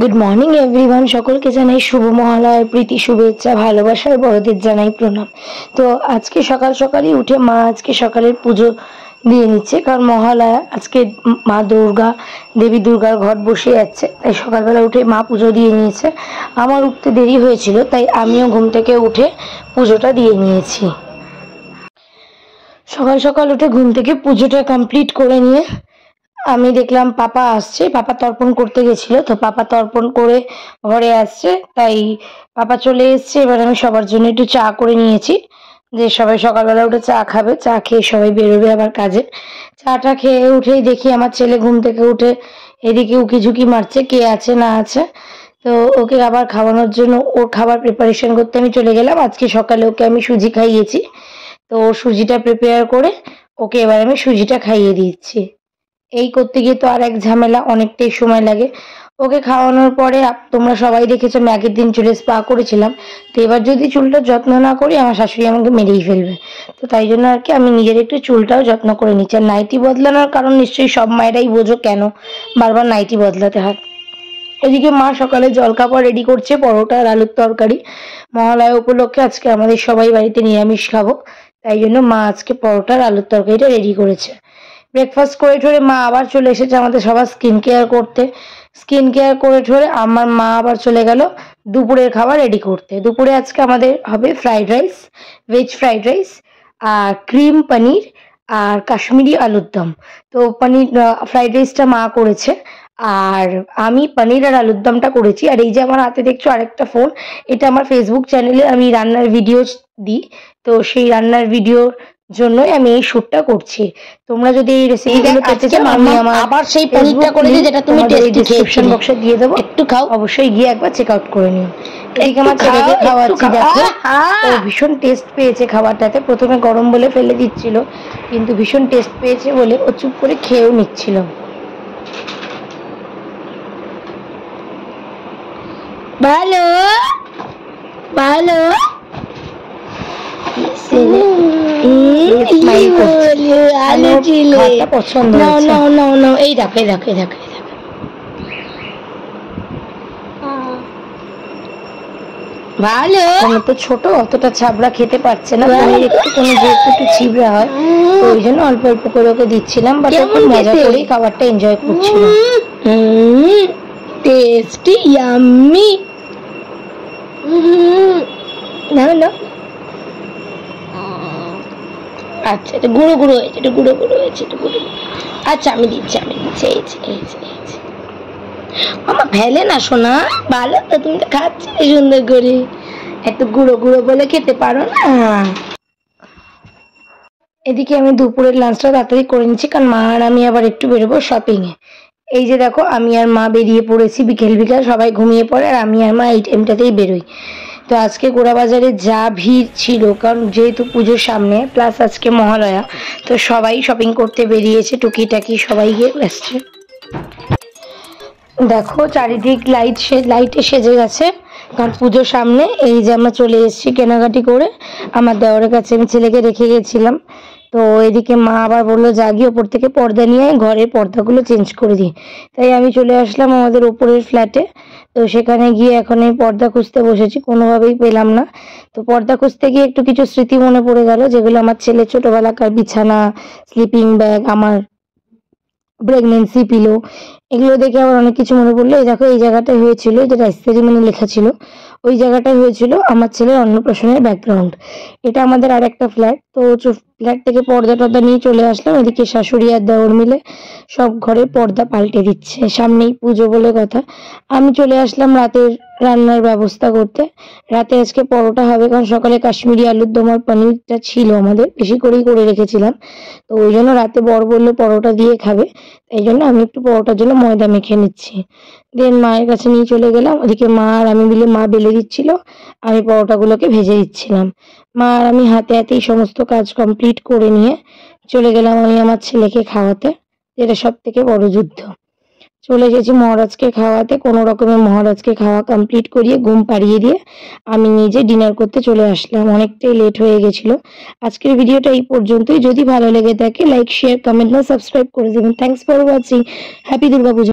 Good morning everyone, সকলকে জানাই শুভ মহালয়ার প্রীতি শুভেচ্ছা, ভালোবাসার বড়দের জানাই প্রণাম। তো আজকে সকাল সকালই উঠে মা আজকে সকালের পুজো দিয়ে নিচ্ছে, কারণ মহালয়া আজকে মা দুর্গা দেবী দুর্গার ঘট বসে যাচ্ছে, তাই সকালবেলা উঠে মা পুজো দিয়ে নিয়েছে। আমার উঠতে দেরি হয়েছিল, তাই আমিও ঘুম থেকে উঠে পুজোটা দিয়ে নিয়েছি। সকাল সকাল উঠে ঘুম থেকে পুজোটা কমপ্লিট করে নিয়ে আমি দেখলাম পাপা আসছে, পাপা তর্পণ করতে গেছিল, তো পাপা তর্পণ করে ঘরে আসছে, তাই পাপা চলে এসছে। এবার আমি সবার জন্য একটু চা করে নিয়েছি, যে সবাই সকালবেলা উঠে চা খাবে, চা খেয়ে সবাই বেরোবে আবার কাজে। চাটা খেয়ে উঠেই দেখি আমার ছেলে ঘুম থেকে উঠে এদিকে উকি ঝুঁকি মারছে, কে আছে না আছে। তো ওকে আবার খাওয়ানোর জন্য ওর খাবার প্রিপারেশন করতে আমি চলে গেলাম। আজকে সকালে ওকে আমি সুজি খাইয়েছি, তো ওর সুজিটা প্রিপেয়ার করে ওকে এবার আমি সুজিটা খাইয়ে দিচ্ছি। এই করতে গিয়ে তো আর এক ঝামেলা, অনেকটাই সময় লাগে। ওকে খাওয়ানোর পরে তোমরা সবাই দেখেছো আমি আগের দিন চুলে স্পা করেছিলাম, তো এবার যদি চুলটা যত্ন না করি আমার শাশুড়ি আমাকে মেরেই ফেলবে। তো তাই জন্য আর কি আমি নিজের একটু চুলটাও যত্ন করে নিচ্ছি। আর নাইটি বদলানোর কারণ নিশ্চয়ই সব মায়েরাই বোঝো কেন বারবার নাইটি বদলাতে হয়। এদিকে মা সকালে জলখাবার রেডি করছে, পরোটা আর আলুর তরকারি। মহালয়া উপলক্ষে আজকে আমাদের সবাই বাড়িতে নিরামিষ খাবো, তাই জন্য মা আজকে পরোটা আর আলুর তরকারিটা রেডি করেছে। ব্রেকফাস্ট করে ঠরে মা আবার চলে এসেছে আমাদের সবার স্কিন কেয়ার করতে। স্কিন কেয়ার করে ঠরে আমার মা আবার চলে গেল দুপুরের খাবার রেডি করতে। দুপুরে আজকে আমাদের হবে fried rice, veg fried rice আর ক্রিম পনির আর কাশ্মীরি আলুর দম। তো পনির ফ্রাইড রাইসটা মা করেছে, আর আমি পনির আর আলুর দমটা করেছি। আর এই যে আমার হাতে দেখছো আরেকটা ফোন, এটা আমার ফেসবুক চ্যানেলে আমি রান্নার ভিডিও দিই, তো সেই রান্নার ভিডিওর জন্যই আমি এই শ্যুটটা করছি। তোমরা যদি এই রেসিপিগুলো পেতে চাও আমি আমার আবার সেই পনিরটা করে দিই যেটা তুমি টেস্টি ডেসক্রিপশন বক্সে দিয়ে দেবো, একটু খাও, অবশ্যই গিয়ে একবার চেক আউট করে নিও। এদিকে আমার ছেলেকে খাওয়াচ্ছি, দেখো ও ভীষণ টেস্ট পেয়েছে খাবারটাতে। প্রথমে গরম বলে ফেলে দিচ্ছিল, কিন্তু ভীষণ টেস্ট পেয়েছে বলে ও চুপ করে খেয়েও নিচ্ছিল। ভালো ভালো পছন্দ এই দেখো এই দেখো এই দেখো ভালো। তো ছোট, অতটা ছাবড়া খেতে পারছে না, পনির একটুখানি যেহেতু একটু ছিবড়া হয়, তো ওই জন্য অল্প অল্প করে ওকে দিচ্ছিলাম, বাট খুব মজা করেই খাবারটা এনজয় করছিল। Tasty yummy. না না আচ্ছা, এটা গুঁড়ো গুঁড়ো হয়েছে, এটা গুঁড়ো গুঁড়ো হয়েছে, এটা গুঁড়ো। আচ্ছা আমি দিচ্ছি আমার ফেলে না শোনা, ভালো তো, তুমি তো খাচ্ছিলে সুন্দর করে, এত গুঁড়ো গুঁড়ো বলে খেতে পারো না। এদিকে আমি দুপুরের লাঞ্চটা তাড়াতাড়ি করে নিচ্ছি, কারণ মা আর আমি আবার একটু বেরোবো শপিং এ। এই যে দেখো আমি আর মা বেরিয়ে পড়েছি, বিকেল বিকাল সবাই ঘুমিয়ে পড়ে আর আমি আর মা এই টাইমটাতেই বেরোই। তো আজকে গোড়াবাজারে যা ভিড় ছিল, কারণ যেহেতু পুজোর সামনে প্লাস আজকে মহালয়া, তো সবাই শপিং করতে বেরিয়েছে, টুকিটাকি সবাই গিয়ে আসছে। দেখো চারিদিক লাইটে সেজে গেছে, কারণ পুজোর সামনে। এই যে আমরা চলে এসেছি কেনাকাটি করে, আমার দেওরের কাছে আমি ছেলেকে রেখে গেছিলাম। তো এদিকে মা আবার বললো যা গিয়ে ওপর থেকে পর্দা নিয়ে ঘরের পর্দাগুলো চেঞ্জ করে দিই, তাই আমি চলে আসলাম আমাদের ওপরের ফ্ল্যাটে। তো সেখানে গিয়ে এখন এই পর্দা খুঁজতে বসেছি, কোনোভাবেই পেলাম না। তো পর্দা খুঁজতে গিয়ে একটু কিছু স্মৃতি মনে পড়ে গেল, যেগুলো আমার ছেলে ছোটবেলাকার বিছানা, স্লিপিং ব্যাগ, আমার প্রেগনেন্সি পিলো, এগুলো দেখে আবার অনেক কিছু মনে পড়লো। এই দেখো এই জায়গাটায় হয়েছিল, যেটা সেরিমনি লেখা ছিল, ওই জায়গাটায় হয়েছিল আমার ছেলের অন্নপ্রাশনের ব্যাকগ্রাউন্ড। এটা আমাদের আর একটা ফ্ল্যাট, তো ফ্ল্যাট থেকে পর্দা টর্দা নিয়ে চলে আসলাম। এদিকে শাশুড়ি আর দেওর মিলে সব ঘরের পর্দা পাল্টে দিচ্ছে, সামনেই পুজো বলে কথা। আমি চলে আসলাম রাতের রান্নার ব্যবস্থা করতে। রাতে আজকে পরোটা হবে, কারণ সকালে কাশ্মীরি আলুর দম আর পনিরটা ছিল আমাদের, বেশি করেই করে রেখেছিলাম। তো ওই জন্য রাতে বর বললো পরোটা দিয়ে খাবে, তাই জন্য আমি একটু পরোটার জন্য ময়দা মেখে নিচ্ছি। দেন মায়ের কাছে নিয়ে চলে গেলাম। ওদিকে মা আর আমি মিলে, মা বেলে দিচ্ছিল, আমি পরোটাগুলোকে ভেজে দিচ্ছিলাম। মা আর আমি হাতে হাতেই সমস্ত কাজ কমপ্লিট করে নিয়ে চলে গেলাম আমি আমার ছেলেকে খাওয়াতে, যেটা সব থেকে বড় যুদ্ধ। চলে এসেছি মহারাজকে খাওয়াতে, কোনো রকমের মহারাজকে খাওয়া কমপ্লিট করিয়ে ঘুম পাড়িয়ে দিয়ে আমি নিজে ডিনার করতে চলে আসলাম। অনেকটাই লেট হয়ে গেছিল। আজকের ভিডিওটা এই পর্যন্তই। যদি ভালো লেগে থাকে লাইক শেয়ার কমেন্ট না সাবস্ক্রাইব করে দেবেন। Thanks for watching. Happy Durga Puja.